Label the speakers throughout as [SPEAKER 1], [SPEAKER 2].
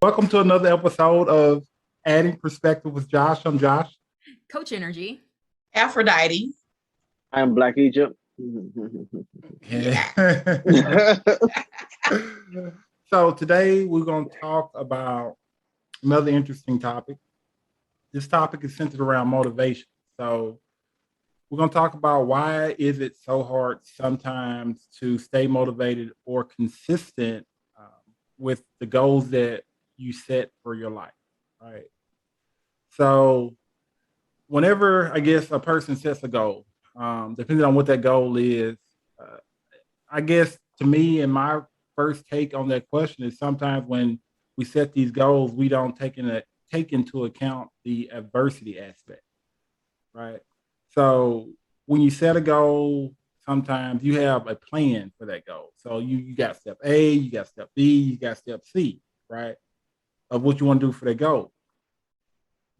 [SPEAKER 1] Welcome to another episode of Adding Perspective with Josh. I'm Josh.
[SPEAKER 2] Coach Nrgy.
[SPEAKER 3] Aphrodite.
[SPEAKER 4] I'm Black Egypt.
[SPEAKER 1] Yeah. So today we're going to talk about another interesting topic. This topic is centered around motivation. So we're going to talk about why is it so hard sometimes to stay motivated or consistent with the goals that you set for your life, right? So whenever, I guess, a person sets a goal, depending on what that goal is, I guess to me and my first take on that question is sometimes when we set these goals, we don't take into account the adversity aspect, right? So when you set a goal, sometimes you have a plan for that goal. So you got step A, you got step B, you got step C, right? Of what you want to do for that goal.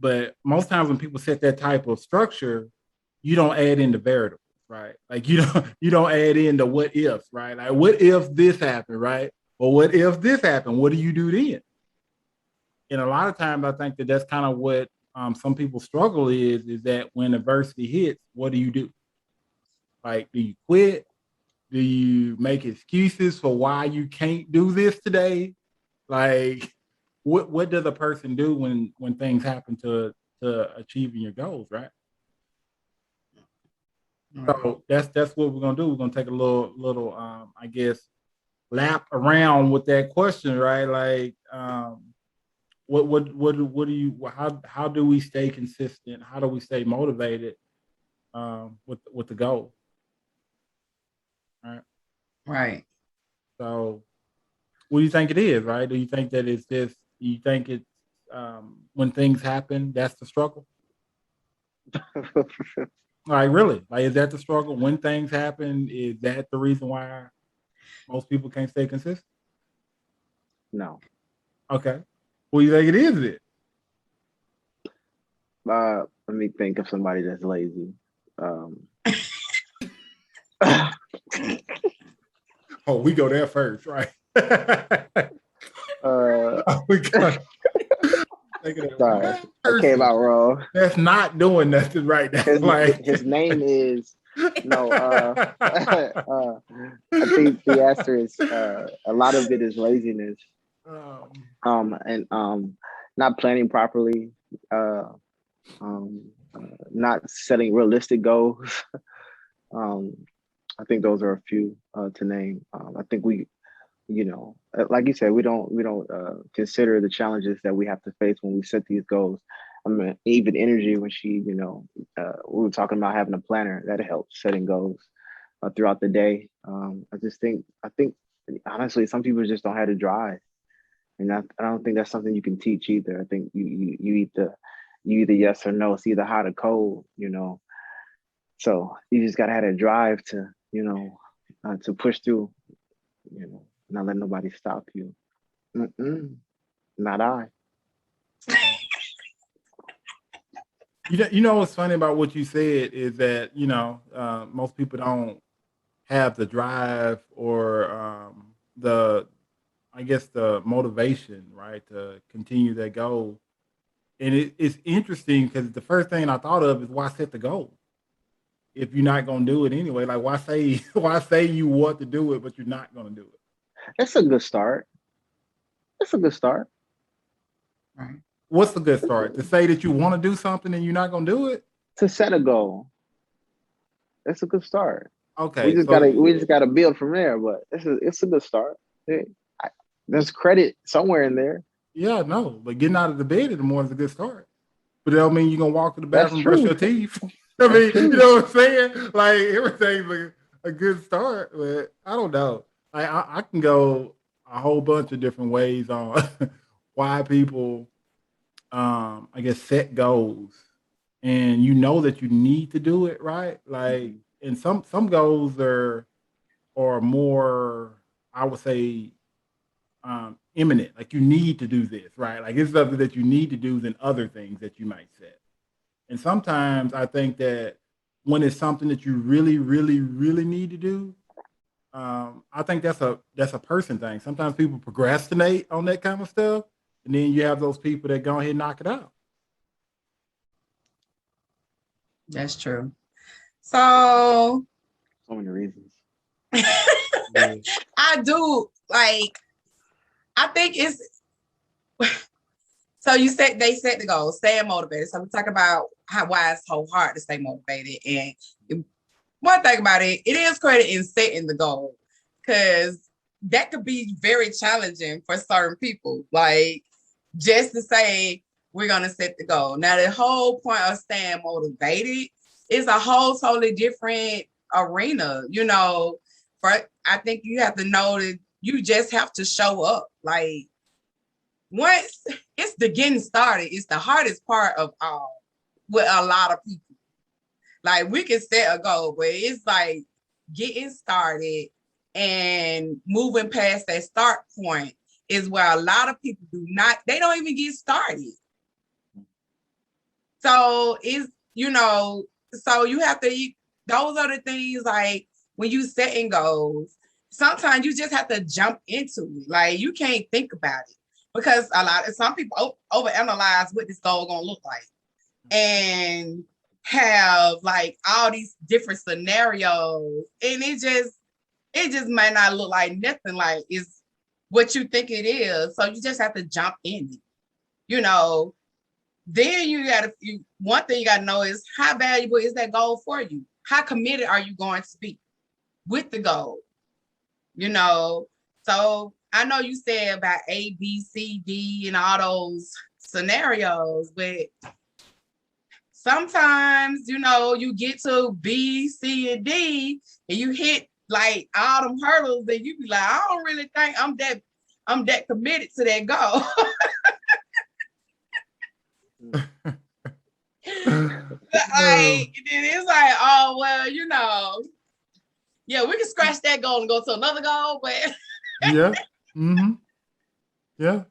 [SPEAKER 1] But most times when people set that type of structure, you don't add in the variables, right? Like you don't add in the what ifs, right? Like what if this happened, right? Or what if this happened? What do you do then? And a lot of times I think that that's kind of what some people struggle is that when adversity hits, what do you do? Like, do you quit? Do you make excuses for why you can't do this today? Like, what does a person do when things happen to achieving your goals, right? So that's what we're gonna do. We're gonna take a little I guess lap around with that question, right? Like what do you how do we stay consistent? How do we stay motivated with the goal?
[SPEAKER 3] Right.
[SPEAKER 1] So what do you think it is, right? Do you think that it's just, do you think it's when things happen, that's the struggle? Like, really? Like, is that the struggle? When things happen, is that the reason why most people can't stay consistent?
[SPEAKER 4] No.
[SPEAKER 1] Okay. What do you think it is then?
[SPEAKER 4] Let me think of somebody that's lazy.
[SPEAKER 1] Oh, we go there first, right? We go.
[SPEAKER 4] Sorry, I came out wrong.
[SPEAKER 1] That's not doing nothing right now.
[SPEAKER 4] His name is I think the answer is a lot of it is laziness. And not planning properly, not setting realistic goals. I think those are a few to name. I think we, like you said, we don't consider the challenges that we have to face when we set these goals. I mean, even Nrgy, when she, we were talking about having a planner that helps setting goals throughout the day. I think honestly, some people just don't have the drive, and I don't think that's something you can teach either. I think you either yes or no. It's either hot or cold, So you just gotta have a drive to, to push through, not let nobody stop you. Not I.
[SPEAKER 1] What's funny about what you said is that most people don't have the drive or the motivation, right, to continue that goal. And it's interesting because the first thing I thought of is why set the goal if you're not going to do it anyway? Like, why say you want to do it but you're not going to do it?
[SPEAKER 4] That's a good start. That's a good start.
[SPEAKER 1] Right. What's a good start? To say that you want to do something and you're not going to do it?
[SPEAKER 4] To set a goal. That's a good start.
[SPEAKER 1] Okay.
[SPEAKER 4] We just gotta build from there, but it's a good start. There's credit somewhere in there.
[SPEAKER 1] Yeah, no, but getting out of the bed in the morning is a good start. But that don't mean you're gonna walk to the bathroom, brush your teeth. I mean, you know what I'm saying? Like, everything's a good start, but I don't know. I can go a whole bunch of different ways on why people set goals, and that you need to do it, right? Like, and some goals are more, I would say, imminent. Like, you need to do this, right? Like, it's something that you need to do than other things that you might set. And sometimes I think that when it's something that you really, really, really need to do, I think that's a person thing. Sometimes people procrastinate on that kind of stuff, And then you have those people that go ahead and knock it out.
[SPEAKER 3] That's true. So
[SPEAKER 4] So many reasons.
[SPEAKER 1] Yeah.
[SPEAKER 3] I do like, I think it's, so you said they set the goal, staying motivated. So we talk about why it's so hard to stay motivated. And one thing about it, it is credit in setting the goal, because that could be very challenging for certain people. Like, just to say we're gonna set the goal. Now, the whole point of staying motivated is a whole totally different arena. You know, I think you have to know that you just have to show up. Like, once it's the getting started, it's the hardest part of all with a lot of people. Like, we can set a goal, but it's like getting started and moving past that start point is where a lot of people they don't even get started. So it's, so you have to, those are the things, like when you setting goals, sometimes you just have to jump into it. Like, you can't think about it, because some people overanalyze what this goal gonna look like, and have like all these different scenarios, and it just might not look like nothing like it's what you think it is. So you just have to jump in it. Then one thing you gotta know is, how valuable is that goal for you? How committed are you going to be with the goal? So I know you said about A, B, C, D, and all those scenarios, but sometimes, you get to B, C, and D, and you hit like all them hurdles, and you be like, I don't really think I'm that committed to that goal. Like, then it's like, oh, well, yeah, we can scratch that goal and go to another goal, but
[SPEAKER 1] Yeah. Mm-hmm. Yeah.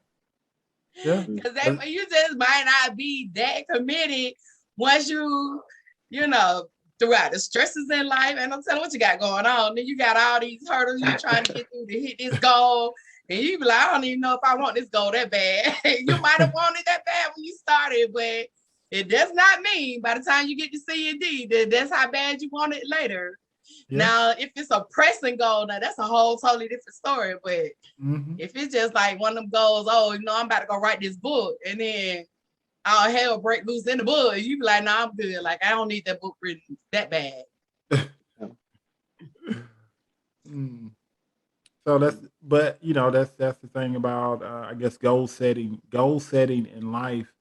[SPEAKER 1] Yeah.
[SPEAKER 3] because you just might not be that committed once throughout the stresses in life, and I'm telling what you got going on. Then you got all these hurdles you're trying to get through to hit this goal, and you be like, I don't even know if I want this goal that bad. You might have wanted it that bad when you started, but it does not mean by the time you get to C and D that that's how bad you want it later. Yeah. Now, if it's a pressing goal, now that's a whole totally different story. But if it's just like one of them goals, I'm about to go write this book, and then all hell break loose in the book, you be like, I'm good. Like, I don't need that book written that bad.
[SPEAKER 1] So that's the thing about, I guess, goal setting in life.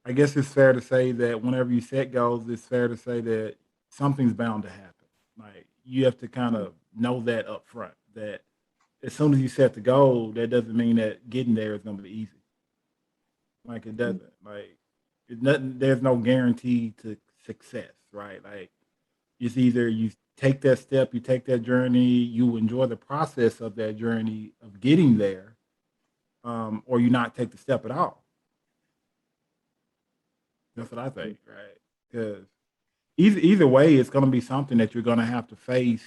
[SPEAKER 1] I guess it's fair to say that whenever you set goals, it's fair to say that something's bound to happen. Like, you have to kind of know that up front, that as soon as you set the goal, that doesn't mean that getting there is going to be easy. Like, it doesn't. Like, there's no guarantee to success, right? Like, it's either you take that step, you take that journey, you enjoy the process of that journey of getting there, or you not take the step at all. That's what I think, right? Because either way, it's going to be something that you're going to have to face.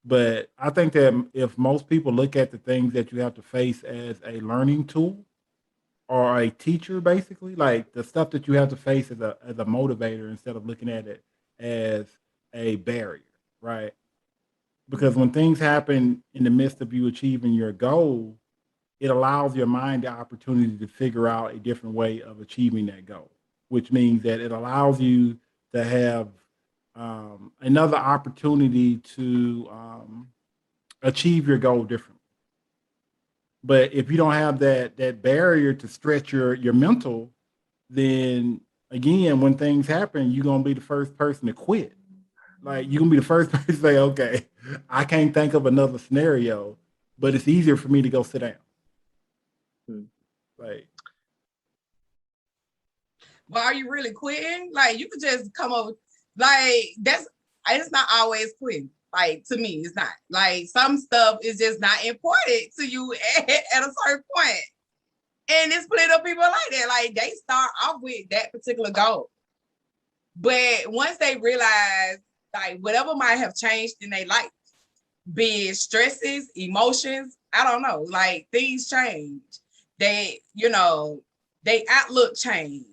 [SPEAKER 1] But I think that if most people look at the things that you have to face as a learning tool or a teacher, basically, like the stuff that you have to face as a motivator, instead of looking at it as a barrier, right? Because when things happen in the midst of you achieving your goal, it allows your mind the opportunity to figure out a different way of achieving that goal, which means that it allows you to have another opportunity to achieve your goal differently. But if you don't have that barrier to stretch your mental, then again, when things happen, you're gonna be the first person to quit. Like, you're gonna be the first person to say, okay, I can't think of another scenario, but it's easier for me to go sit down. Like,
[SPEAKER 3] well, are you really quitting? Like, you could just come up, like, it's not always quitting. Like, to me, it's not. Like, some stuff is just not important to you at a certain point. And there's plenty of people like that. Like, they start off with that particular goal, but once they realize, like, whatever might have changed in their life, be it stresses, emotions, I don't know, like, things change. they, they outlook change.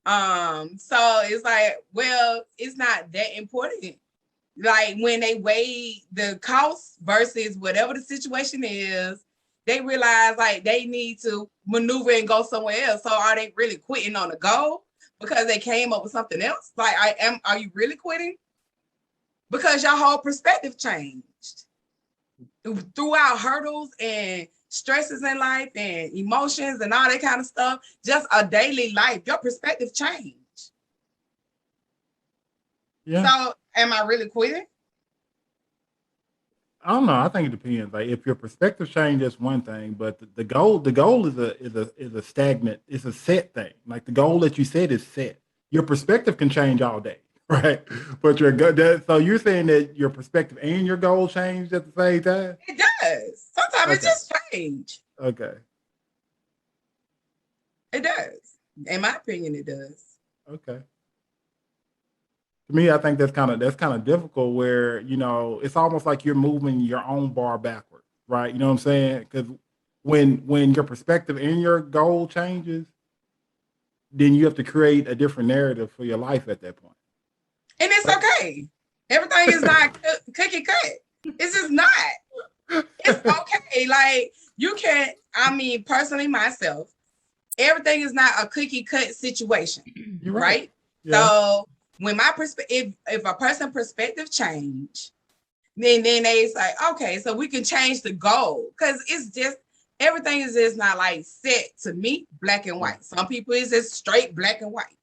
[SPEAKER 3] So it's like, well, it's not that important. Like when they weigh the cost versus whatever the situation is, they realize like they need to maneuver and go somewhere else. So are they really quitting on the goal because they came up with something else? Like, are you really quitting? Because your whole perspective changed throughout hurdles and stresses in life and emotions and all that kind of stuff. Just a daily life, your perspective changed.
[SPEAKER 1] Yeah.
[SPEAKER 3] So am I really quitting?
[SPEAKER 1] I don't know. I think it depends. Like if your perspective change, that's one thing, but the goal is a stagnant, it's a set thing. Like the goal that you set is set. Your perspective can change all day, right? But so you're saying that your perspective and your goal changed at the same time?
[SPEAKER 3] It does. Sometimes it just change.
[SPEAKER 1] Okay.
[SPEAKER 3] It does. In my opinion, it does.
[SPEAKER 1] Okay. To me, I think that's kind of difficult where, it's almost like you're moving your own bar backwards, right? You know what I'm saying? Because when your perspective and your goal changes, then you have to create a different narrative for your life at that point.
[SPEAKER 3] And it's okay. Everything is not cookie cut. It's just not. It's okay. Like you can't, personally myself, everything is not a cookie cut situation. You're right? Yeah. So when my perspective, if a person's perspective change, then they say, okay, so we can change the goal. Because it's just, everything is just not like set to me, black and white. Some people is just straight black and white.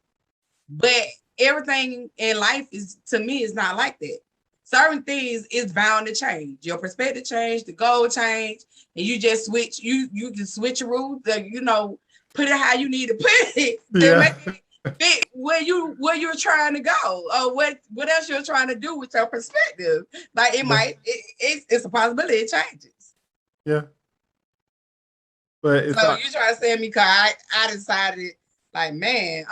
[SPEAKER 3] But everything in life is, to me, is not like that. Certain things is bound to change. Your perspective change, the goal change, and you just switch, you can switch your rules, put it how you need to put it to make it fit where you're trying to go, or what else you're trying to do with your perspective. Like it's a possibility it changes.
[SPEAKER 1] Yeah. But
[SPEAKER 3] so you try to say me because I decided like, man,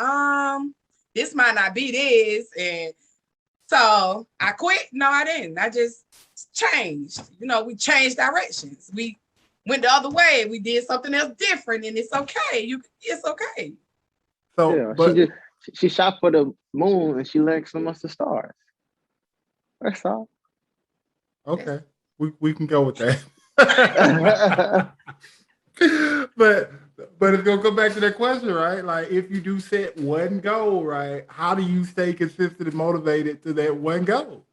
[SPEAKER 3] this might not be this, and so I quit. No, I didn't. I just changed. We changed directions. We went the other way. We did something else different, and it's okay. It's okay.
[SPEAKER 4] So, yeah, but she shot for the moon and she let some of the stars. That's all.
[SPEAKER 1] Okay, we can go with that. but it's gonna come back to that question, right? Like if you do set one goal, right, how do you stay consistent and motivated to that one goal?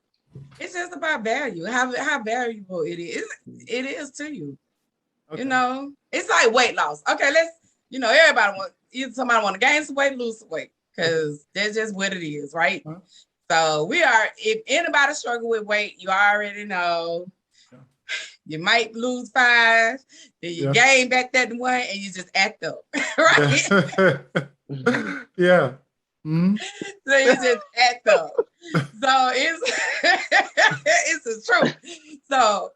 [SPEAKER 3] It's just about value, how valuable it is. It is to you. Okay. It's like weight loss. Okay, let's, everybody somebody want to gain some weight, lose some weight, because that's just what it is, right? Huh? So if anybody struggle with weight, you already know. You might lose 5, then you gain back that 1, and you just act up, right?
[SPEAKER 1] Yeah. Mm-hmm.
[SPEAKER 3] So you just act up. So it's it's the truth. So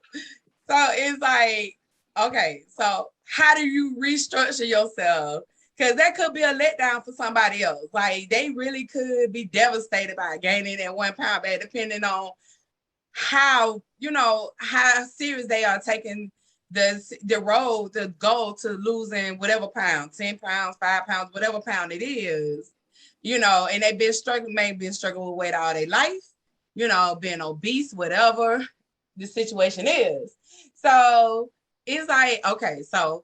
[SPEAKER 3] it's like, okay, so how do you restructure yourself? Because that could be a letdown for somebody else. Like they really could be devastated by gaining that 1 pound back, depending on how serious they are taking the goal to losing whatever pound, 10 pounds, 5 pounds, whatever pound it is, and they've been struggling with weight all their life, being obese, whatever the situation is. So it's like, okay, so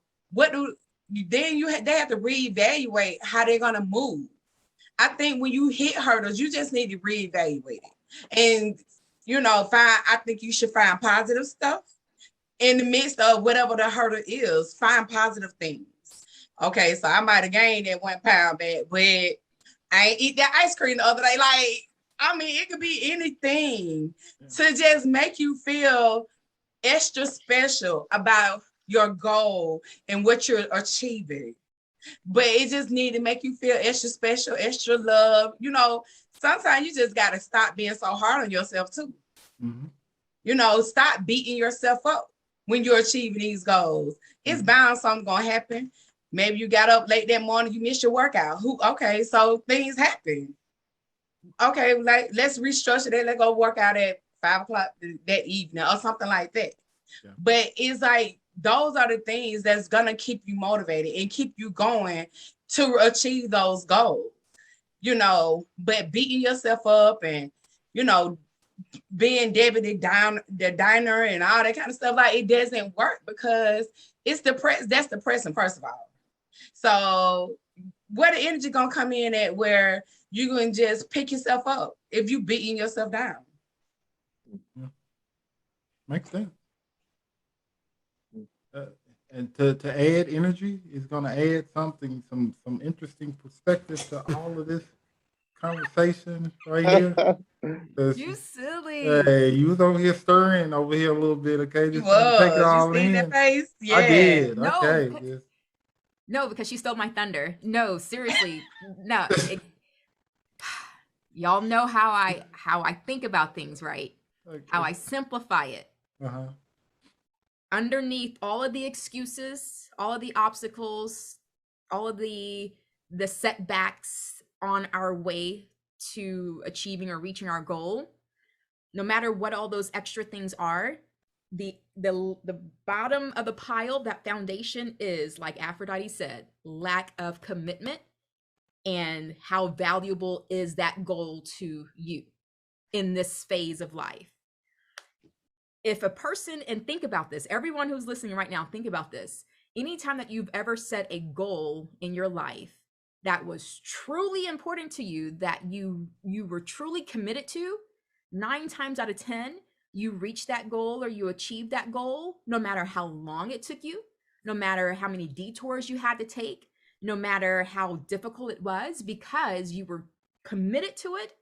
[SPEAKER 3] they have to reevaluate how they're gonna move. I think when you hit hurdles, you just need to reevaluate it. And I think you should find positive stuff in the midst of whatever the hurdle is. Find positive things. Okay, so I might have gained that 1 pound back, but I ain't eat that ice cream the other day. Like, it could be anything to just make you feel extra special about your goal and what you're achieving. But it just need to make you feel extra special, extra love. Sometimes you just got to stop being so hard on yourself too. Mm-hmm. Stop beating yourself up when you're achieving these goals. It's bound something going to happen. Maybe you got up late that morning, you missed your workout. Okay, so things happen. Okay, like let's restructure that. Let's go work out at 5 o'clock that evening or something like that. Yeah. But it's like those are the things that's gonna keep you motivated and keep you going to achieve those goals. But beating yourself up and being Debbie the diner and all that kind of stuff, like, it doesn't work because it's that's depressing, first of all. So where the energy gonna come in at where you can just pick yourself up if you beating yourself down?
[SPEAKER 1] Yeah. Makes sense. And to add energy is going to add something, some interesting perspective to all of this conversation right here.
[SPEAKER 2] You silly.
[SPEAKER 1] Hey, you was over here stirring over here a little bit, okay?
[SPEAKER 3] You
[SPEAKER 1] Just trying to take it
[SPEAKER 3] was.
[SPEAKER 1] all
[SPEAKER 3] You see
[SPEAKER 1] in.
[SPEAKER 3] that face? Yeah.
[SPEAKER 1] I did.
[SPEAKER 2] No,
[SPEAKER 1] Okay.
[SPEAKER 2] because-
[SPEAKER 1] Yes.
[SPEAKER 2] No, because she stole my thunder. No, seriously. No. Y'all know how I think about things, right?
[SPEAKER 1] Okay.
[SPEAKER 2] How I simplify it.
[SPEAKER 1] Uh-huh.
[SPEAKER 2] Underneath all of the excuses, all of the obstacles, all of the setbacks on our way to achieving or reaching our goal, no matter what all those extra things are, the bottom of the pile, that foundation is, like Aphrodite said, lack of commitment. And how valuable is that goal to you in this phase of life? If a person, and think about this, everyone who's listening right now, think about this. Anytime that you've ever set a goal in your life that was truly important to you, that you were truly committed to, 9 times out of 10, you reach that goal or you achieve that goal, no matter how long it took you, no matter how many detours you had to take, no matter how difficult it was, because you were committed to it.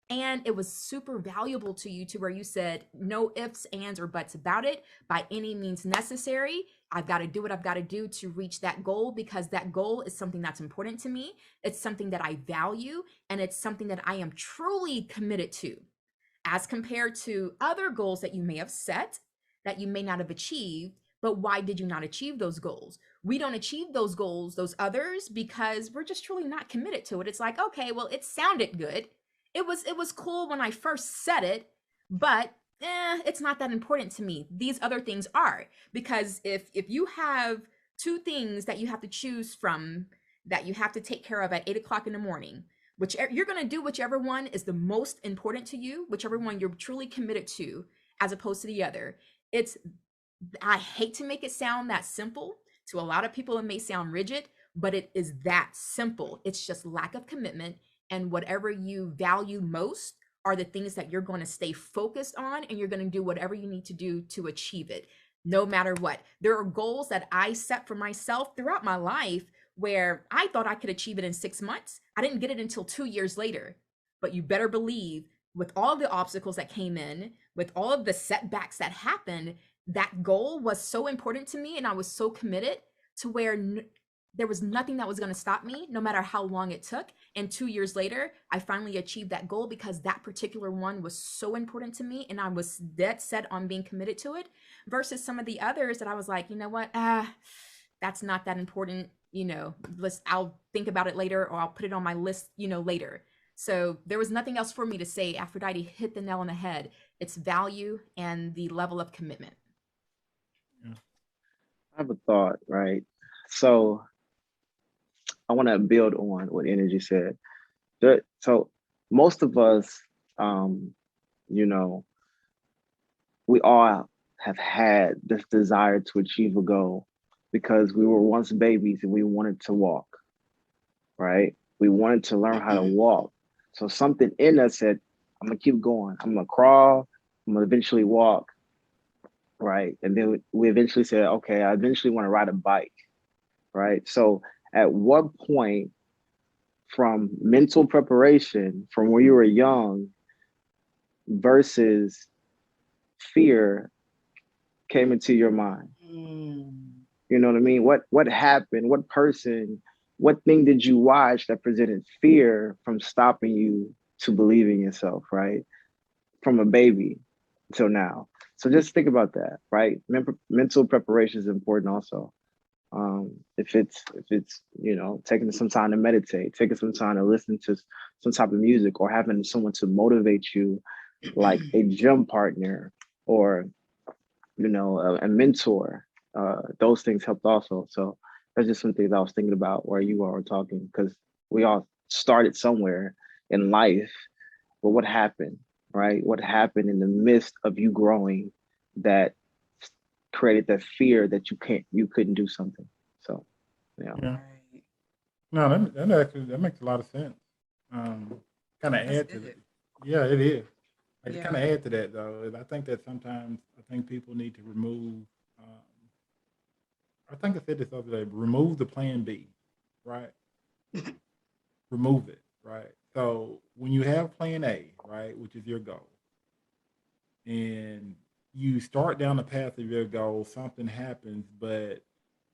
[SPEAKER 2] And it was super valuable to you, to where you said, no ifs, ands, or buts about it. By any means necessary, I've got to do what I've got to do to reach that goal, because that goal is something that's important to me. It's something that I value, and it's something that I am truly committed to, as compared to other goals that you may have set that you may not have achieved. But why did you not achieve those goals? We don't achieve those goals, those others, because we're just truly not committed to it. It's like, okay, well, it sounded good. It was cool when I first said it, but it's not that important to me. These other things are, because if you have 2 things that you have to choose from, that you have to take care of at 8 o'clock in the morning, whichever you're going to do, whichever one is the most important to you, whichever one you're truly committed to, as opposed to the other. I hate to make it sound that simple. To a lot of people, it may sound rigid, but it is that simple. It's just lack of commitment. And whatever you value most are the things that you're going to stay focused on, and you're going to do whatever you need to do to achieve it, no matter what. There are goals that I set for myself throughout my life where I thought I could achieve it in 6 months. I didn't get it until 2 years later. But you better believe, with all the obstacles that came in, with all of the setbacks that happened, that goal was so important to me, and I was so committed to where there was nothing that was going to stop me, no matter how long it took. And 2 years later, I finally achieved that goal, because that particular one was so important to me, and I was dead set on being committed to it, versus some of the others that I was like, you know what, that's not that important. I'll think about it later, or I'll put it on my list, later. So there was nothing else for me to say. Aphrodite hit the nail on the head. It's value and the level of commitment.
[SPEAKER 4] I have a thought, right? So I want to build on what Nrgy said. So most of us, we all have had this desire to achieve a goal, because we were once babies and we wanted to walk, right? We wanted to learn how to walk. So something in us said, I'm gonna keep going. I'm gonna crawl. I'm gonna eventually walk, right? And then we eventually said, okay, I eventually want to ride a bike, right? So at what point, from mental preparation, from when you were young versus fear, came into your mind? You know what I mean? What happened? What person, what thing did you watch that presented fear from stopping you to believe in yourself, right? From a baby till now. So just think about that, right? Mental preparation is important also. If it's taking some time to meditate, taking some time to listen to some type of music, or having someone to motivate you, like a gym partner, or a mentor, those things helped also. So that's just some things I was thinking about where you all were talking, because we all started somewhere in life, but what happened, right? What happened in the midst of you growing that created that fear that you couldn't do something. So, yeah.
[SPEAKER 1] Yeah. No, that makes a lot of sense. Kind of add to that. Yeah, it is. Like to
[SPEAKER 3] Yeah.
[SPEAKER 1] kind of add to that though, is I think that sometimes I think people need to remove. I think I said this other day. Remove the plan B, right? Remove it, right? So when you have plan A, right, which is your goal, and you start down the path of your goal, something happens, but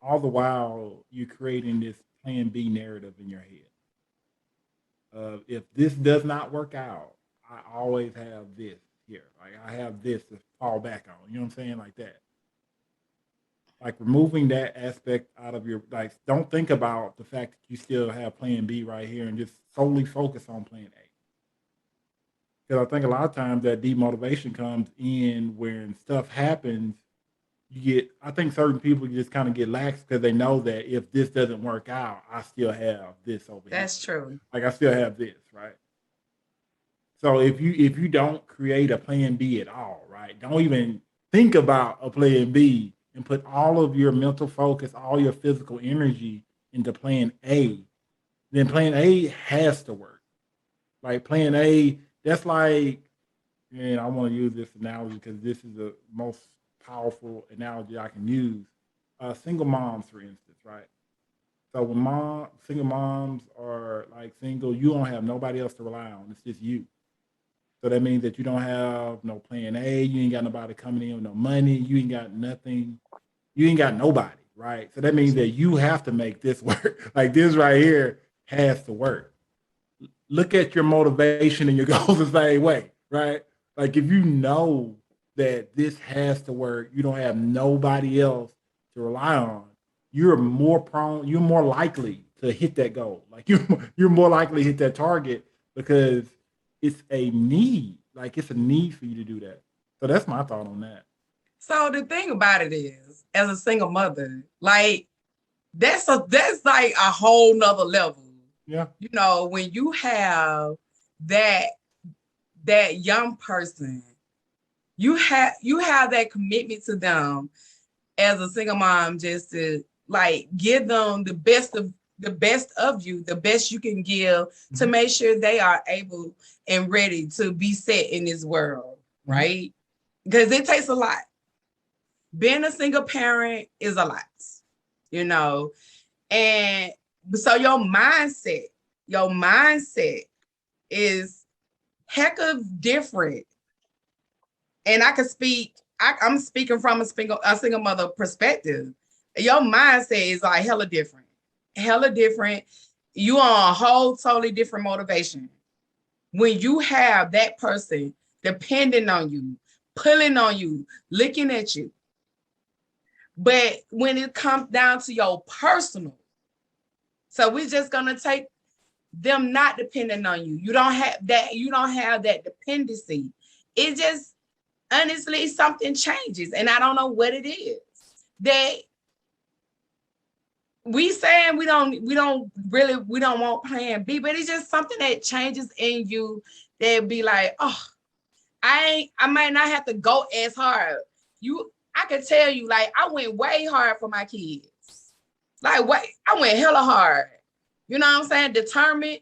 [SPEAKER 1] all the while you're creating this plan B narrative in your head. If this does not work out, I always have this here. Like I have this to fall back on. You know what I'm saying? Like that. Like removing that aspect out of your like don't think about the fact that you still have plan B right here and just solely focus on plan A. Because I think a lot of times that demotivation comes in when stuff happens. I think certain people just kind of get lax because they know that if this doesn't work out, I still have this over here.
[SPEAKER 3] That's true.
[SPEAKER 1] Like I still have this, right? So if you don't create a plan B at all, right? Don't even think about a plan B and put all of your mental focus, all your physical energy into plan A, then plan A has to work. Like plan A, that's like, and I want to use this analogy because this is the most powerful analogy I can use. Single moms, for instance, right? So when single moms are like single, you don't have nobody else to rely on. It's just you. So that means that you don't have no plan A. You ain't got nobody coming in with no money. You ain't got nothing. You ain't got nobody, right? So that means that you have to make this work. Like this right here has to work. Look at your motivation and your goals the same way, right? Like if you know that this has to work, you don't have nobody else to rely on, you're more likely to hit that goal. Like you're more likely to hit that target because it's a need. Like it's a need for you to do that. So that's my thought on that.
[SPEAKER 3] So the thing about it is, as a single mother, like that's like a whole nother level.
[SPEAKER 1] Yeah.
[SPEAKER 3] You know, when you have that young person, you have that commitment to them as a single mom, just to like give them the best of you, the best you can give to make sure they are able and ready to be set in this world, right? Because it takes a lot. Being a single parent is a lot, you know, and so your mindset is heck of different. And I'm speaking from a single mother perspective. Your mindset is like hella different. You on a whole totally different motivation. When you have that person depending on you, pulling on you, looking at you. But when it comes down to your personal, so we're just gonna take them not depending on you. You don't have that dependency. It just honestly something changes, and I don't know what it is that we saying we don't want plan B, but it's just something that changes in you that be like, oh, I might not have to go as hard. I could tell you, like, I went way hard for my kids. I went hella hard. You know what I'm saying? Determined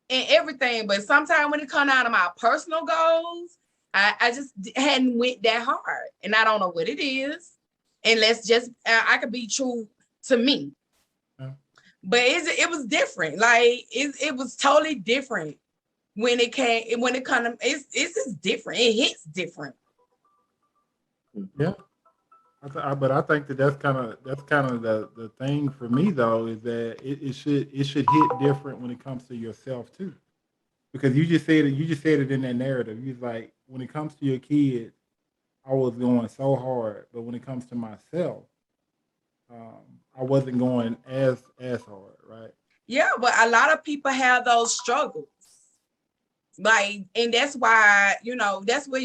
[SPEAKER 3] and everything. But sometimes when it comes out of my personal goals, I just hadn't went that hard. And I don't know what it is. And I could be true to me.
[SPEAKER 1] Yeah.
[SPEAKER 3] But it was different. Like, it was totally different when it comes, it's just different. It hits different.
[SPEAKER 1] Yeah. But I think that's kind of the thing for me though is that it should hit different when it comes to yourself too, because you just said it in that narrative. You was like, when it comes to your kids, I was going so hard, but when it comes to myself, I wasn't going as hard, right?
[SPEAKER 3] Yeah, but a lot of people have those struggles, like, and that's why that's where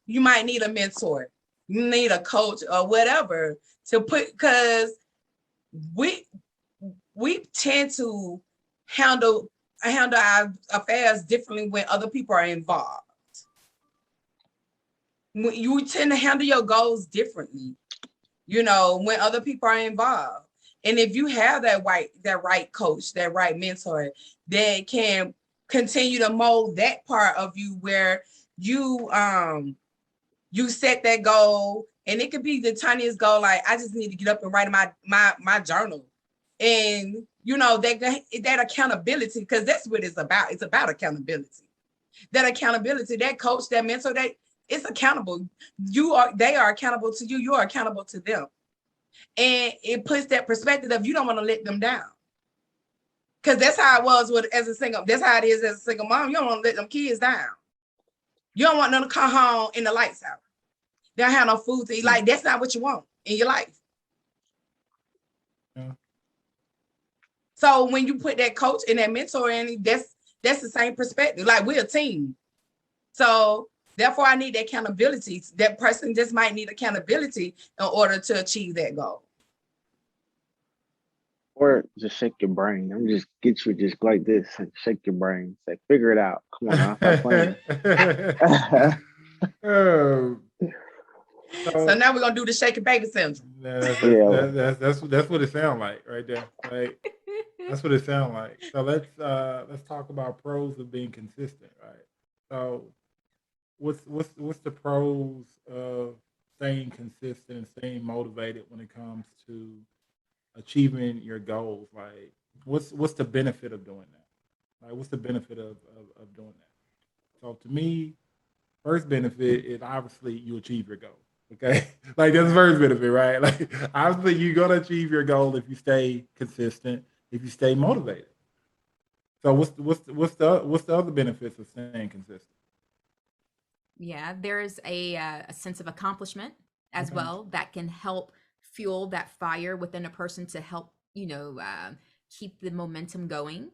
[SPEAKER 3] you might need a mentor. you need a coach or whatever to put, because we tend to handle our affairs differently when other people are involved. You tend to handle your goals differently, when other people are involved. And if you have that right coach, that right mentor that can continue to mold that part of you, where you set that goal, and it could be the tiniest goal, like I just need to get up and write my journal. And that accountability, because that's what it's about. It's about accountability. That accountability, that coach, that mentor, that it's accountable. They are accountable to you. You are accountable to them. And it puts that perspective of you don't want to let them down. Because that's how it was that's how it is as a single mom. You don't want to let them kids down. You don't want them to come home and the lights out. They don't have no food to eat. Like, that's not what you want in your life.
[SPEAKER 1] Yeah.
[SPEAKER 3] So when you put that coach and that mentor in, that's the same perspective. Like, we're a team. So therefore, I need that accountability. That person just might need accountability in order to achieve that goal.
[SPEAKER 4] Or just shake your brain. I'm just get you just like this and shake your brain. Say, figure it out. Come on now, stop playing.
[SPEAKER 3] So now we're gonna do the shake and baby syndrome.
[SPEAKER 1] That's what it sounds like right there. Like, that's what it sounds like. So let's talk about pros of being consistent, right? So what's the pros of staying consistent and staying motivated when it comes to achieving your goals? Like, what's the benefit of doing that? Like, what's the benefit of doing that? So to me, first benefit is obviously you achieve your goal. Okay, like that's the first benefit, right? Like, obviously you're gonna achieve your goal if you stay consistent, if you stay motivated. So what's the other benefits of staying consistent?
[SPEAKER 2] Yeah, there's a sense of accomplishment as
[SPEAKER 1] Okay.
[SPEAKER 2] well that can help fuel that fire within a person to help, keep the momentum going.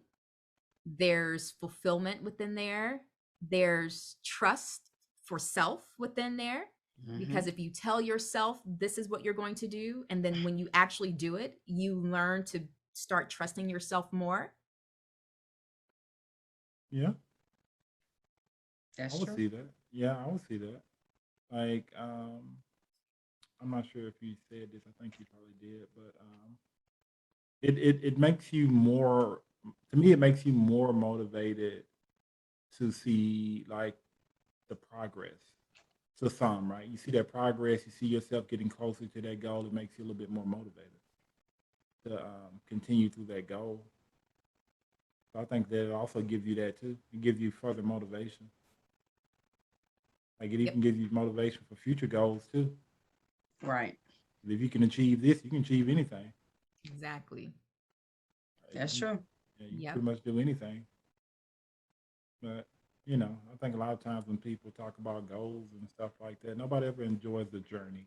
[SPEAKER 2] There's fulfillment within there. There's trust for self within there. Because if you tell yourself this is what you're going to do, and then when you actually do it, you learn to start trusting yourself more.
[SPEAKER 1] Yeah,
[SPEAKER 3] That's
[SPEAKER 1] I would
[SPEAKER 3] true.
[SPEAKER 1] see that. Yeah, I would see that. Like, I'm not sure if you said this. I think you probably did, but it makes you more. To me, it makes you more motivated to see like the progress. To some, right? You see that progress. You see yourself getting closer to that goal. It makes you a little bit more motivated to continue through that goal. So I think that it also gives you that too. It gives you further motivation. Like, it
[SPEAKER 2] Yep.
[SPEAKER 1] even gives you motivation for future goals too.
[SPEAKER 3] Right.
[SPEAKER 1] If you can achieve this, you can achieve anything.
[SPEAKER 2] Exactly.
[SPEAKER 1] Like,
[SPEAKER 3] That's
[SPEAKER 1] you,
[SPEAKER 3] true.
[SPEAKER 1] yeah, you
[SPEAKER 2] Yep.
[SPEAKER 1] pretty much do anything. But I think a lot of times when people talk about goals and stuff like that, nobody ever enjoys the journey.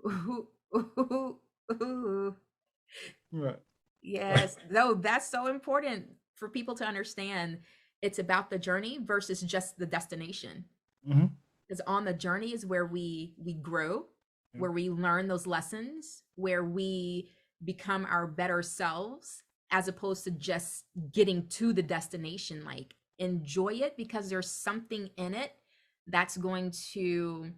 [SPEAKER 2] Ooh, ooh, ooh.
[SPEAKER 1] Right.
[SPEAKER 2] Yes, no, that's so important for people to understand. It's about the journey versus just the destination.
[SPEAKER 1] Mm-hmm.
[SPEAKER 2] Because on the journey is where we grow,
[SPEAKER 1] Yeah.
[SPEAKER 2] where we learn those lessons, where we become our better selves, as opposed to just getting to the destination. Like, enjoy it because there's something in it that's going to,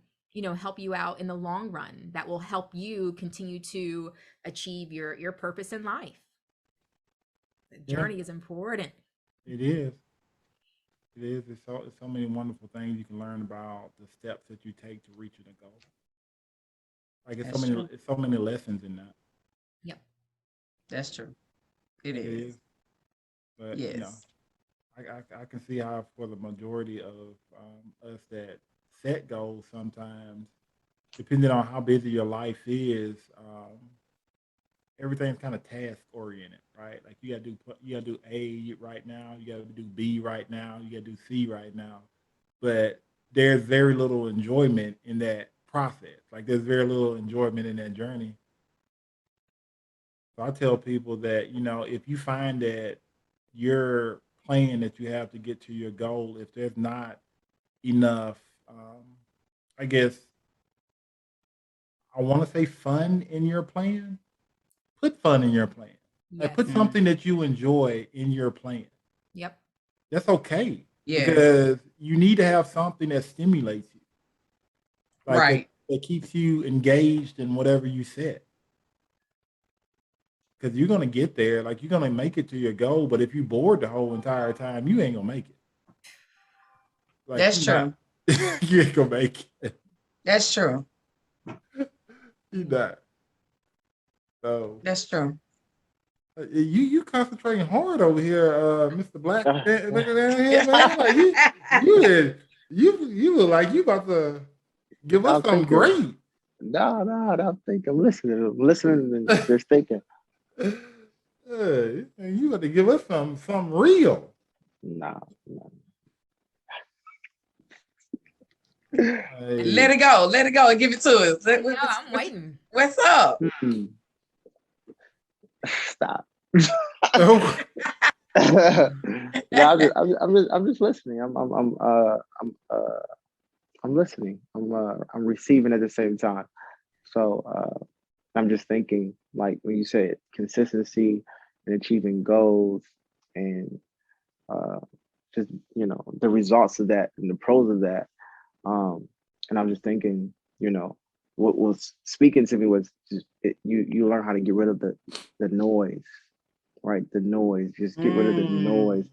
[SPEAKER 2] help you out in the long run, that will help you continue to achieve your purpose in life. The
[SPEAKER 1] Yeah,
[SPEAKER 2] journey is important.
[SPEAKER 1] it is. It is. It's so many wonderful things you can learn about the steps that you take to reaching a goal. Like,
[SPEAKER 3] That's true.
[SPEAKER 1] it's so many lessons in that.
[SPEAKER 2] Yep.
[SPEAKER 3] That's true. It
[SPEAKER 1] Like, it
[SPEAKER 3] is.
[SPEAKER 1] is. But
[SPEAKER 3] Yes.
[SPEAKER 1] I can see how for the majority of us that set goals, sometimes depending on how busy your life is, everything's kind of task oriented, right? Like, you gotta do A right now, you gotta do B right now, you gotta do C right now, but there's very little enjoyment in that process. Like, there's very little enjoyment in that journey. So I tell people that, if you find that your plan that you have to get to your goal, if there's not enough I guess, I want to say fun in your plan. Put fun in your plan. Like
[SPEAKER 2] Yes.
[SPEAKER 1] put something that you enjoy in your plan.
[SPEAKER 2] Yep.
[SPEAKER 1] That's okay.
[SPEAKER 3] Yes.
[SPEAKER 1] Because you need to have something that stimulates you. Like
[SPEAKER 3] Right.
[SPEAKER 1] that keeps you engaged in whatever you set. Because you're gonna get there, like you're gonna make it to your goal. But if you bored the whole entire time, you ain't gonna make it. Like
[SPEAKER 3] That's true.
[SPEAKER 1] You ain't gonna make it.
[SPEAKER 3] That's true.
[SPEAKER 1] You not. So
[SPEAKER 3] That's true.
[SPEAKER 1] you concentrating hard over here, Mr. Black. Look at that here, man. Like you look like you about to give us
[SPEAKER 4] I'm
[SPEAKER 1] something
[SPEAKER 4] thinking,
[SPEAKER 1] great.
[SPEAKER 4] no, I'm thinking, I'm listening and just thinking.
[SPEAKER 1] Hey, you got to give us something real.
[SPEAKER 4] No.
[SPEAKER 1] Hey.
[SPEAKER 3] Let it go and give it to us.
[SPEAKER 2] No, I'm waiting.
[SPEAKER 3] What's up?
[SPEAKER 4] Stop.
[SPEAKER 1] Oh.
[SPEAKER 4] No, I'm just listening. I'm listening. I'm receiving at the same time. So I'm just thinking, like when you said consistency and achieving goals and just the results of that and the pros of that. And I'm just thinking, what was speaking to me was just you learn how to get rid of the noise, right? The noise, just get rid of the noise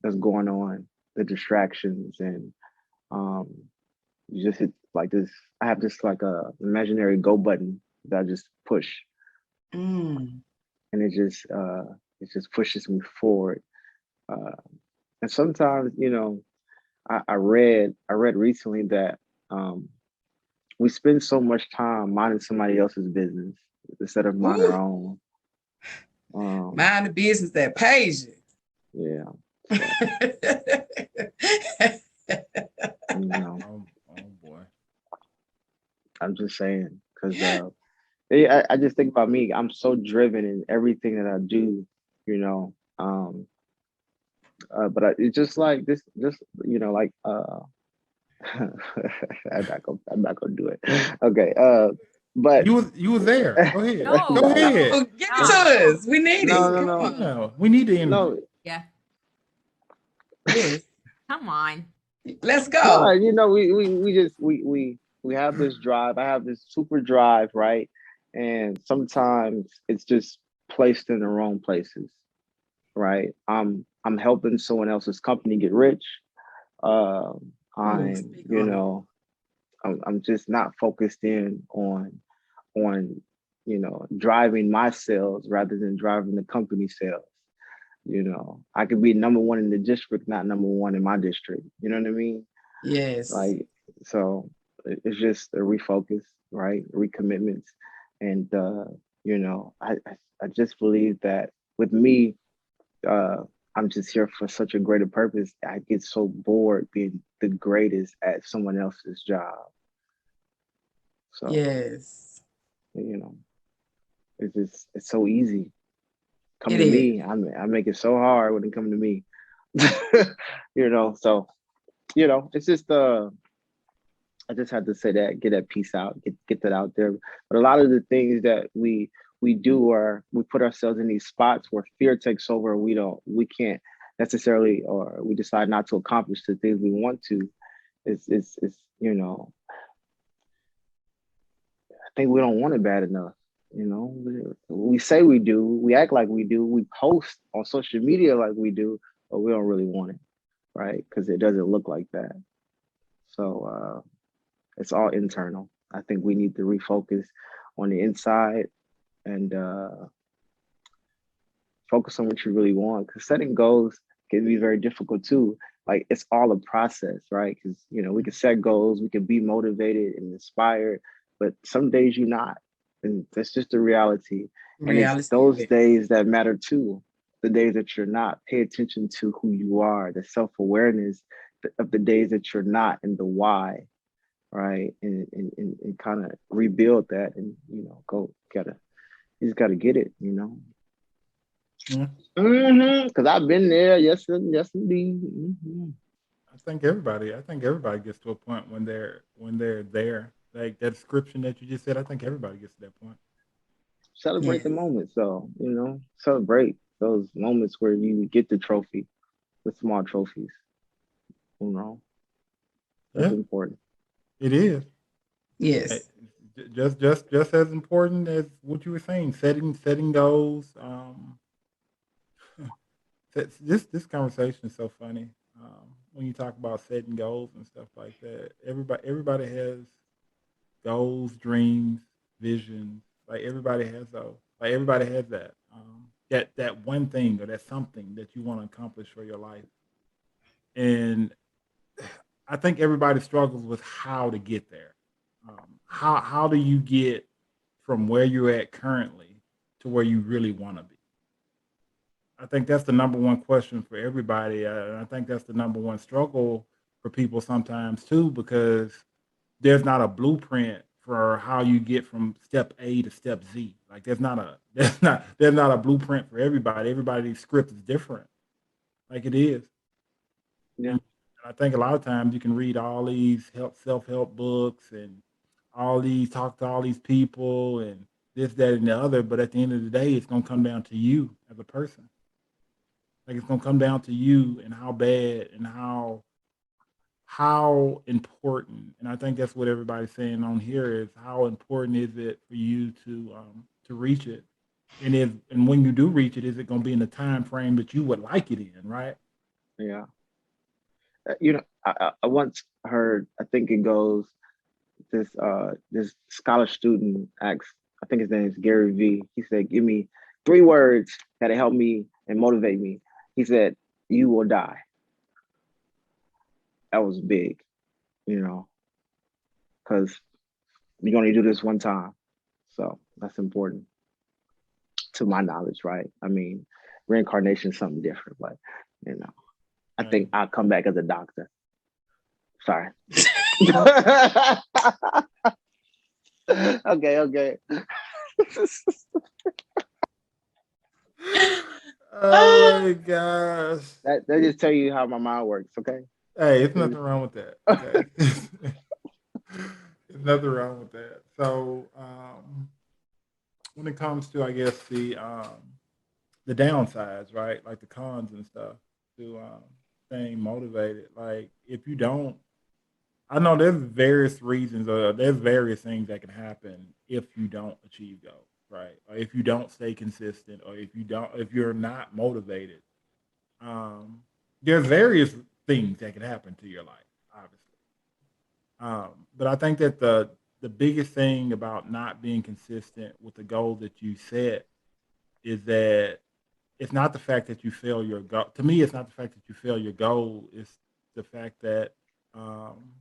[SPEAKER 4] that's going on, the distractions, and you just hit like this. I have this like a imaginary go button that I just push, and it just pushes me forward. And sometimes, I read recently that we spend so much time minding somebody else's business instead of minding our own.
[SPEAKER 3] Mind the business that pays you.
[SPEAKER 4] Yeah.
[SPEAKER 1] Oh boy.
[SPEAKER 4] I'm just saying, because I just think about me. I'm so driven in everything that I do, but it's just like this, like I'm not gonna do it. Okay. But
[SPEAKER 1] you was there. Go ahead.
[SPEAKER 2] No.
[SPEAKER 1] Go ahead.
[SPEAKER 3] Oh, give it to us. We need it. Come on.
[SPEAKER 1] No, we need the energy.
[SPEAKER 4] No.
[SPEAKER 2] Yeah.
[SPEAKER 3] Yes.
[SPEAKER 2] Come on.
[SPEAKER 3] Let's go.
[SPEAKER 4] No, we have this drive. I have this super drive, right? And sometimes it's just placed in the wrong places, right? I'm helping someone else's company get rich. I'm just not focused in on driving my sales rather than driving the company sales. I could be number one in the district, not number one in my district. You know what I mean?
[SPEAKER 3] Yes.
[SPEAKER 4] Like, so it's just a refocus, right? Recommitments. And, I just believe that with me, I'm just here for such a greater purpose. I get so bored being the greatest at someone else's job. So,
[SPEAKER 3] yes,
[SPEAKER 4] it's so easy. Come
[SPEAKER 3] it
[SPEAKER 4] to
[SPEAKER 3] is.
[SPEAKER 4] me. I make it so hard when it comes to me. So, it's just I just had to say that, get that piece out, get that out there. But a lot of the things that we do, or we put ourselves in these spots where fear takes over, we can't necessarily, or we decide not to accomplish the things we want to. It's I think we don't want it bad enough. We say we do, we act like we do, we post on social media like we do, but we don't really want it, right? Because it doesn't look like that. So it's all internal. I think we need to refocus on the inside and focus on what you really want. Because setting goals can be very difficult too. Like, it's all a process, right? Because we can set goals, we can be motivated and inspired, but some days you're not. And that's just the reality. And it's those days that matter too. The days that you're not. Pay attention to who you are, the self-awareness of the days that you're not, and the why, right? And kind of rebuild that, and you just gotta get it, Because I've been there, yes indeed.
[SPEAKER 1] think everybody gets to a point when they're there. Like that description that you just said, I think everybody gets to that point.
[SPEAKER 4] Celebrate the
[SPEAKER 3] Yes.
[SPEAKER 4] moment. So, celebrate those moments where you get the trophy, the small trophies. You know, that's
[SPEAKER 1] Yeah,
[SPEAKER 4] important.
[SPEAKER 1] it is. Eh,
[SPEAKER 3] Yes.
[SPEAKER 1] just as important as what you were saying, setting goals. This conversation is so funny. When you talk about setting goals and stuff like that, everybody has goals, dreams, visions. Like everybody has those. Like everybody has that. That one thing or that something that you want to accomplish for your life. And I think everybody struggles with how to get there. How do you get from where you're at currently to where you really want to be? I think that's the number one question for everybody. And I think that's the number one struggle for people sometimes too, because there's not a blueprint for how you get from step A to step Z. Like there's not a blueprint for everybody. Everybody's script is different. Like it is.
[SPEAKER 4] Yeah.
[SPEAKER 1] And I think a lot of times you can read all these self-help books and all these talk to all these people and this, that, and the other, but at the end of the day, it's gonna come down to you as a person. Like it's gonna come down to you and how bad and how important, and I think that's what everybody's saying on here is how important is it for you to reach it, and when you do reach it, is it going to be in the time frame that you would like it in, right?
[SPEAKER 4] Yeah. I once heard, I think it goes, this scholar student asked, I think his name is Gary V. He said, give me 3 words that'll help me and motivate me. He said, you will die. That was big, because you only do this one time. So that's important to my knowledge, right? I mean, reincarnation is something different, but I think I'll come back as a doctor. Sorry. Okay.
[SPEAKER 1] Oh my gosh.
[SPEAKER 4] That just tell you how my mind works, okay?
[SPEAKER 1] Hey, it's nothing wrong with that. Okay. There's nothing wrong with that. So when it comes to, I guess, the downsides, right? Like the cons and stuff to staying motivated. Like if you don't, I know there's various reasons or there's various things that can happen if you don't achieve goals, right? Or if you don't stay consistent, or if you're not motivated. There's various things that can happen to your life, obviously. But I think that the biggest thing about not being consistent with the goal that you set is that it's not the fact that you fail your goal. To me, it's not the fact that you fail your goal. It's the fact that um,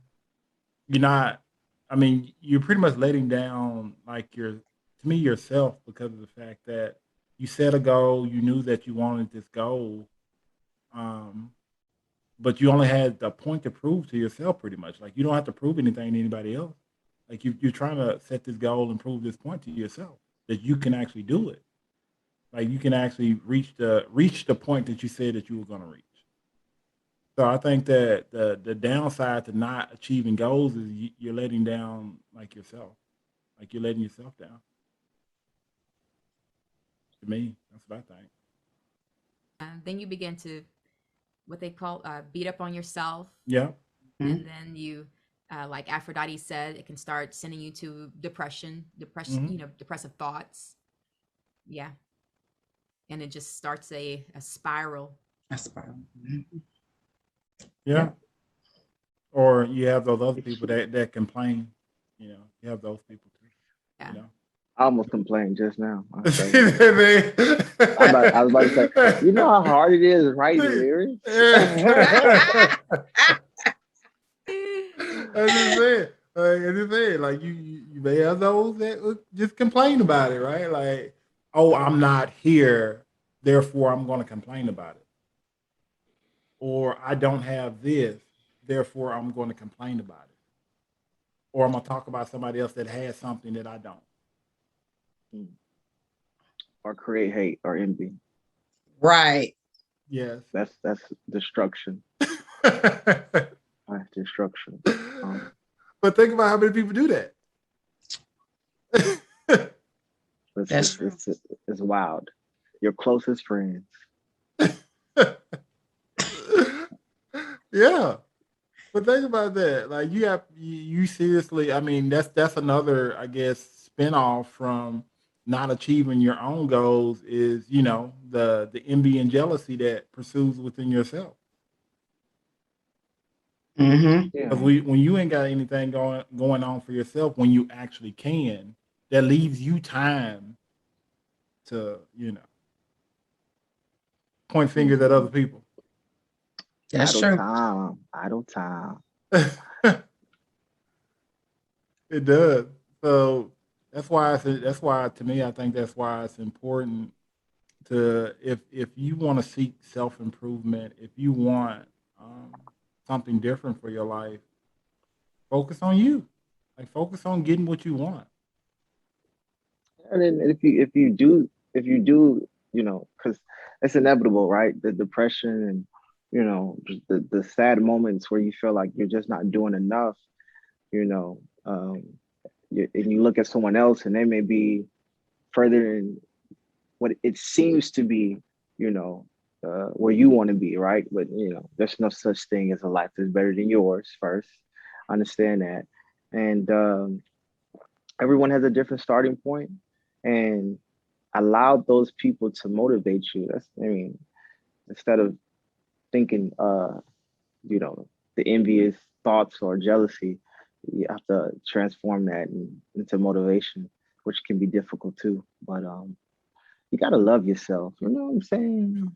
[SPEAKER 1] you're not. I mean, you're pretty much letting down like to me yourself because of the fact that you set a goal. You knew that you wanted this goal, um, but you only had the point to prove to yourself. Pretty much, like you don't have to prove anything to anybody else. Like you're trying to set this goal and prove this point to yourself that you can actually do it. Like you can actually reach the point that you said that you were going to reach. So I think that the downside to not achieving goals is you're letting down like yourself, like you're letting yourself down. To me, that's what I think.
[SPEAKER 2] Then you begin to what they call beat up on yourself,
[SPEAKER 1] Yeah,
[SPEAKER 2] and then you like Aphrodite said, it can start sending you to depression,
[SPEAKER 1] hmm
[SPEAKER 2] depressive thoughts. Yeah, and it just starts a spiral.
[SPEAKER 3] That's about. Mhm.
[SPEAKER 1] yeah. Or you have those other people that complain. You have those people too.
[SPEAKER 2] Yeah.
[SPEAKER 4] I almost complained just now. I'll tell you.
[SPEAKER 1] They-
[SPEAKER 4] I was about to say, you know how hard it is writing lyrics?
[SPEAKER 1] I just said, like you may have those that would just complain about it, right? Like, oh, I'm not here, therefore I'm going to complain about it, or I don't have this, therefore I'm going to complain about it, or I'm going to talk about somebody else that has something that I don't.
[SPEAKER 4] Or create hate or envy.
[SPEAKER 3] Right.
[SPEAKER 1] Yes,
[SPEAKER 4] That's destruction. Life destruction.
[SPEAKER 1] But think about how many people do that.
[SPEAKER 3] That's true.
[SPEAKER 4] It's wild. Your closest friends.
[SPEAKER 1] Yeah. But think about that. Like you seriously, I mean, that's another, I guess, spinoff from not achieving your own goals is, the envy and jealousy that pursues within yourself.
[SPEAKER 3] Mm-hmm.
[SPEAKER 4] Yeah.
[SPEAKER 1] Because when you ain't got anything going on for yourself, when you actually can, that leaves you time to, point fingers at other people.
[SPEAKER 3] That's true.
[SPEAKER 4] Idle time.
[SPEAKER 1] It does. So that's why to me, I think that's why it's important to if you want to seek self improvement, if you want something different for your life, focus on you. Like focus on getting what you want.
[SPEAKER 4] And then if you do, because it's inevitable, right? The depression and just the sad moments where you feel like you're just not doing enough, and you look at someone else and they may be further in what it seems to be, where you want to be, right? But there's no such thing as a life that's better than yours. First, understand that, and everyone has a different starting point, and allow those people to motivate you. Instead of thinking, the envious thoughts or jealousy, you have to transform that into motivation, which can be difficult too. But you gotta love yourself. You know what I'm saying?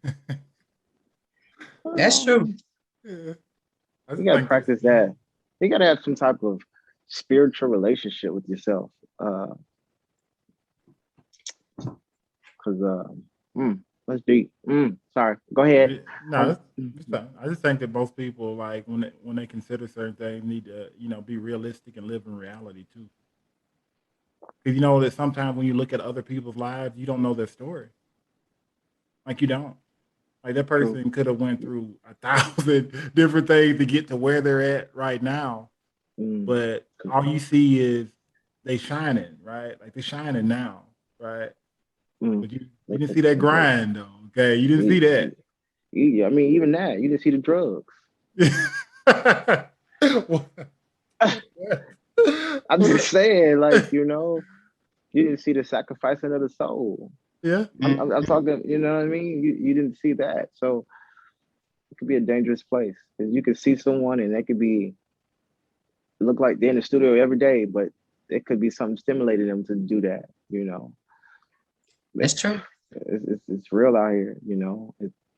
[SPEAKER 3] That's true.
[SPEAKER 1] Yeah.
[SPEAKER 4] You gotta practice that. You gotta have some type of spiritual relationship with yourself. Because let's deep. Sorry, go ahead.
[SPEAKER 1] No, it's fine. I just think that most people, like when they consider certain things, need to be realistic and live in reality too. Because you know that sometimes when you look at other people's lives, you don't know their story. Like you don't. Like that
[SPEAKER 4] True.
[SPEAKER 1] person could have went through 1,000 different things to get to where they're at right now. But all you see is they shining, right? Like they're shining now, right? But you didn't see that grind though. Okay, you didn't see that.
[SPEAKER 4] I mean, even that, you didn't see the drugs. I'm just saying, like, you didn't see the sacrificing of the soul.
[SPEAKER 1] Yeah.
[SPEAKER 4] I'm talking, you know what I mean? You didn't see that. So it could be a dangerous place. Because you could see someone and they could look like they're in the studio every day, but it could be something stimulating them to do that,
[SPEAKER 3] That's true.
[SPEAKER 4] It's real out here,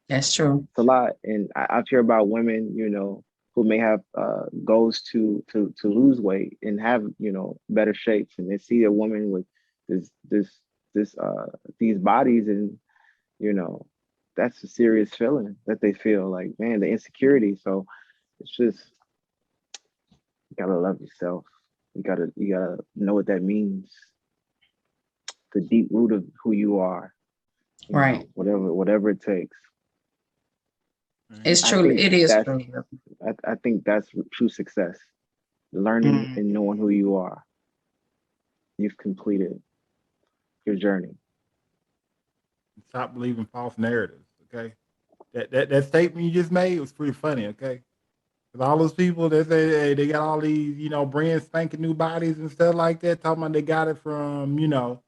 [SPEAKER 3] That's true.
[SPEAKER 4] It's a lot. And I've heard about women, who may have goals to lose weight and have, better shapes. And they see a woman with these bodies and, that's a serious feeling that they feel like, man, the insecurity. So it's just, you gotta love yourself. You gotta know what that means. The deep root of who you are.
[SPEAKER 3] Right.
[SPEAKER 4] Whatever it takes.
[SPEAKER 3] It's true. It is true.
[SPEAKER 4] I think that's true success. Learning and knowing who you are. You've completed your journey.
[SPEAKER 1] Stop believing false narratives. Okay, that statement you just made was pretty funny. Okay, because all those people that say hey, they got all these brand spanking new bodies and stuff like that, talking about they got it from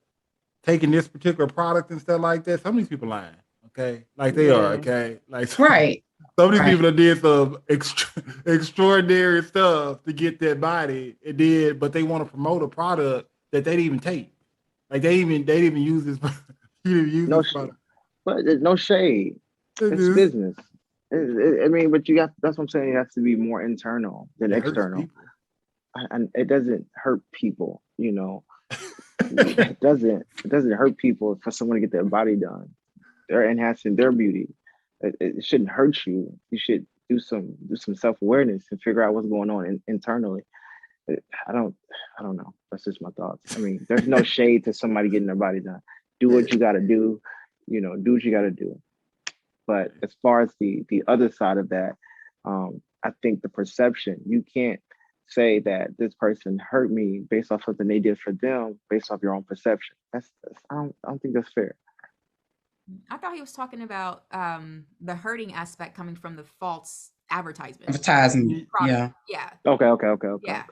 [SPEAKER 1] taking this particular product and stuff like that. Some of these people lying. Okay, like they are. Okay, like
[SPEAKER 3] right.
[SPEAKER 1] Some of these people that did some extraordinary stuff to get that body, but they want to promote a product that they didn't even take. Like they didn't even use this.
[SPEAKER 4] But there's no shade. It's business. I mean, but that's what I'm saying. It has to be more internal than external. And it doesn't hurt people, It doesn't hurt people for someone to get their body done. They're enhancing their beauty. It shouldn't hurt you. You should do some self-awareness and figure out what's going on internally. I don't know. That's just my thoughts. I mean, there's no shade to somebody getting their body done. Do what you got to do. Do what you got to do. But as far as the other side of that, I think the perception, you can't say that this person hurt me based off something they did for them, based off your own perception. I don't think that's fair.
[SPEAKER 2] I thought he was talking about the hurting aspect coming from the false advertisement.
[SPEAKER 3] Advertising, yeah.
[SPEAKER 2] Yeah.
[SPEAKER 4] Okay.
[SPEAKER 2] Yeah.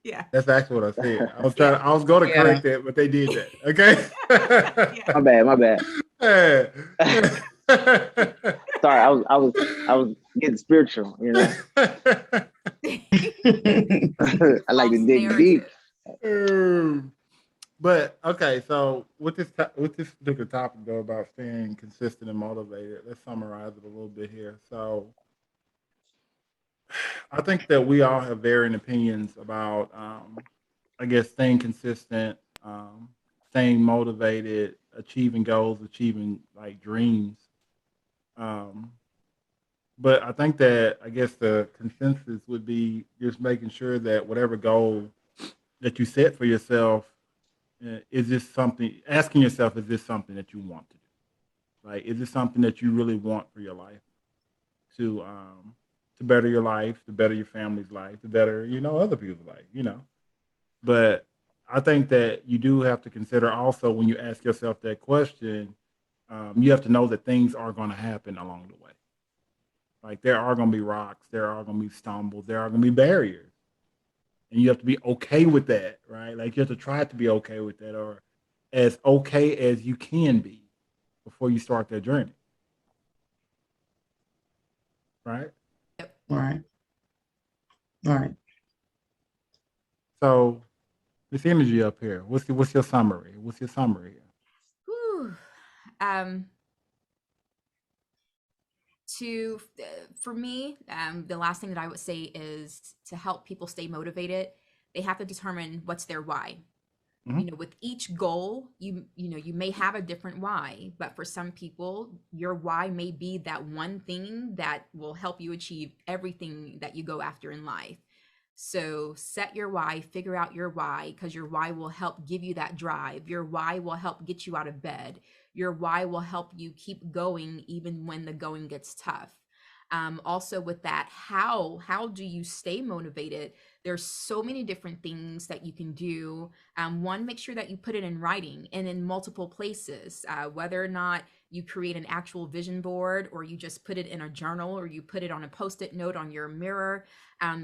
[SPEAKER 2] Yeah.
[SPEAKER 1] That's actually what I said. I was going to correct that, but they did that. Okay.
[SPEAKER 4] My bad. Sorry, I was getting spiritual, you know. I like to dig deep.
[SPEAKER 1] But okay, so with this particular topic though about staying consistent and motivated, let's summarize it a little bit here. So I think that we all have varying opinions about I guess staying consistent, staying motivated, achieving goals, achieving like dreams. But I think that I guess the consensus would be just making sure that whatever goal that you set for yourself, is this something, asking yourself, is this something that you want to do? Like, is this something that you really want for your life to better your life, to better your family's life, to better, other people's life, But I think that you do have to consider also when you ask yourself that question, you have to know that things are going to happen along the way. Like there are going to be rocks, there are going to be stumbles, there are going to be barriers. And you have to be okay with that, right? Like you have to try to be okay with that, or as okay as you can be before you start that journey. Right?
[SPEAKER 2] Yep.
[SPEAKER 3] Right. Right.
[SPEAKER 1] So this Nrgy up here, what's your summary? What's your summary here?
[SPEAKER 2] Whew. For me, the last thing that I would say is to help people stay motivated, they have to determine what's their why.
[SPEAKER 1] Mhm.
[SPEAKER 2] With each goal, you may have a different why, but for some people, your why may be that one thing that will help you achieve everything that you go after in life. So set your why, figure out your why, because your why will help give you that drive. Your why will help get you out of bed. Your why will help you keep going even when the going gets tough. Also with that, how do you stay motivated? There's so many different things that you can do. One, make sure that you put it in writing and in multiple places, whether or not you create an actual vision board or you just put it in a journal or you put it on a post-it note on your mirror.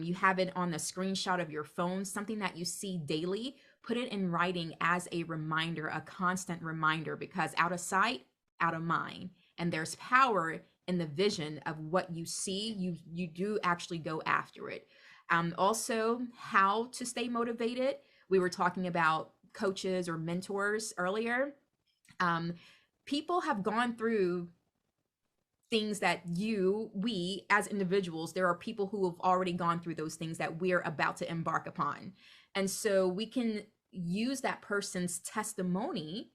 [SPEAKER 2] You have it on the screenshot of your phone, something that you see daily. Put it in writing as a reminder, a constant reminder, because out of sight, out of mind. And there's power in the vision of what you see. You do actually go after it. Also, how to stay motivated. We were talking about coaches or mentors earlier. People have gone through things that we as individuals, there are people who have already gone through those things that we're about to embark upon. And so we can use that person's testimony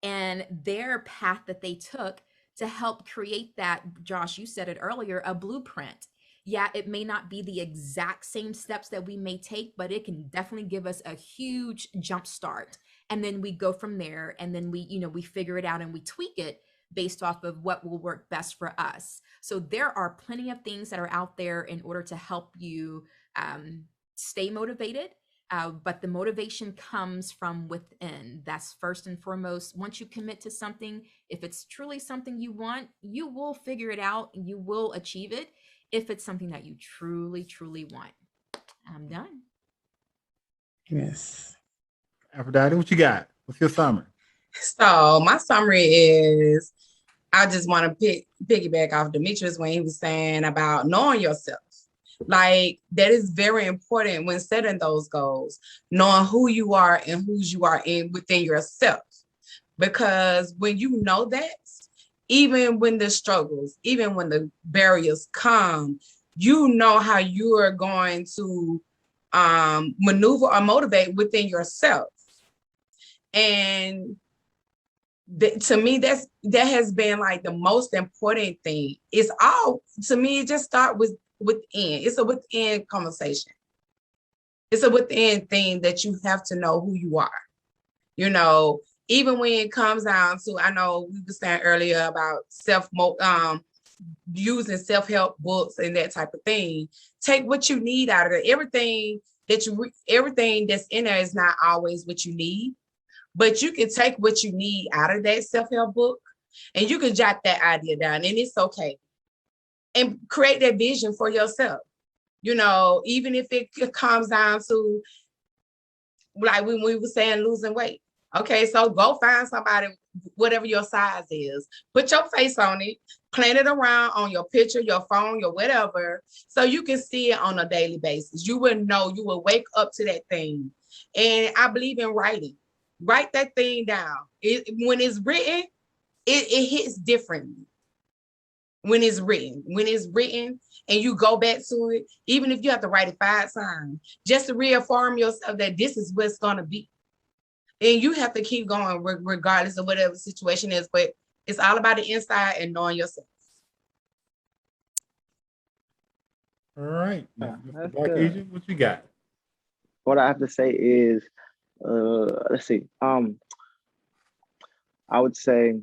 [SPEAKER 2] and their path that they took to help create that, Josh, you said it earlier, a blueprint. Yeah, it may not be the exact same steps that we may take, but it can definitely give us a huge jump start. And then we go from there, and then we figure it out and we tweak it based off of what will work best for us. So there are plenty of things that are out there in order to help you stay motivated. But the motivation comes from within. That's first and foremost. Once you commit to something, if it's truly something you want, you will figure it out and you will achieve it if it's something that you truly, truly want. I'm done.
[SPEAKER 3] Yes.
[SPEAKER 1] Aphrodite, what you got? What's your summary?
[SPEAKER 3] So my summary is, I just want to piggyback off Demetrius when he was saying about knowing yourself. Like that is very important when setting those goals, knowing who you are and whose you are within yourself. Because when you know that, even when the struggles, even when the barriers come, you know how you are going to maneuver or motivate within yourself. And to me, that has been like the most important thing. It's all, to me, it just start within. It's a within conversation. It's a within thing that you have to know who you are. Even when it comes down to, I know we were saying earlier about using self-help books and that type of thing. Take what you need out of it. Everything that's in there is not always what you need, but you can take what you need out of that self-help book and you can jot that idea down, and it's okay. And create that vision for yourself. You know, even if it comes down to, like when we were saying, losing weight. Okay, so go find somebody, whatever your size is, put your face on it, plan it around on your picture, your phone, your whatever, so you can see it on a daily basis. You will know, you will wake up to that thing. And I believe in writing. Write that thing down. When it's written, it hits differently. When it's written and you go back to it, even if you have to write it 5 times, just to reaffirm yourself that this is what's going to be. And you have to keep going regardless of whatever the situation is, but it's all about the inside and knowing yourself.
[SPEAKER 1] All right.
[SPEAKER 4] Yeah,
[SPEAKER 1] Mr.
[SPEAKER 4] that's
[SPEAKER 1] Black
[SPEAKER 4] good.
[SPEAKER 1] Agent, what you got?
[SPEAKER 4] What I have to say is, let's see. I would say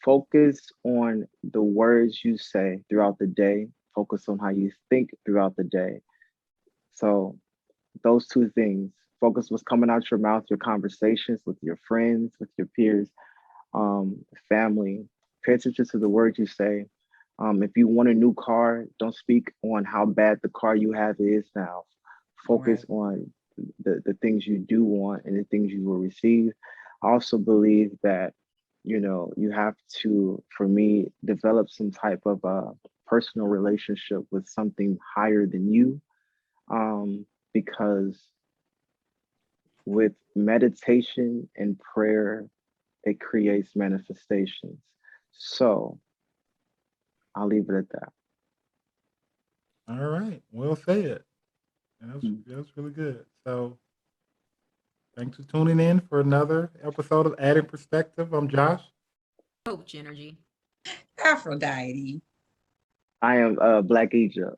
[SPEAKER 4] focus on the words you say throughout the day. Focus on how you think throughout the day. So those 2 things. Focus what's coming out your mouth, your conversations with your friends, with your peers, family. Pay attention to the words you say. If you want a new car, don't speak on how bad the car you have is now. Focus on the things you do want and the things you will receive. I also believe that, you know, you have to, for me, develop some type of personal relationship with something higher than you, because with meditation and prayer, it creates manifestations. So I'll leave it at that.
[SPEAKER 1] All right. Well said. That's really good. So thanks for tuning in for another episode of Adding Perspective. I'm Josh.
[SPEAKER 2] Coach Nrgy.
[SPEAKER 3] Aphrodite.
[SPEAKER 4] I am Black Egypt.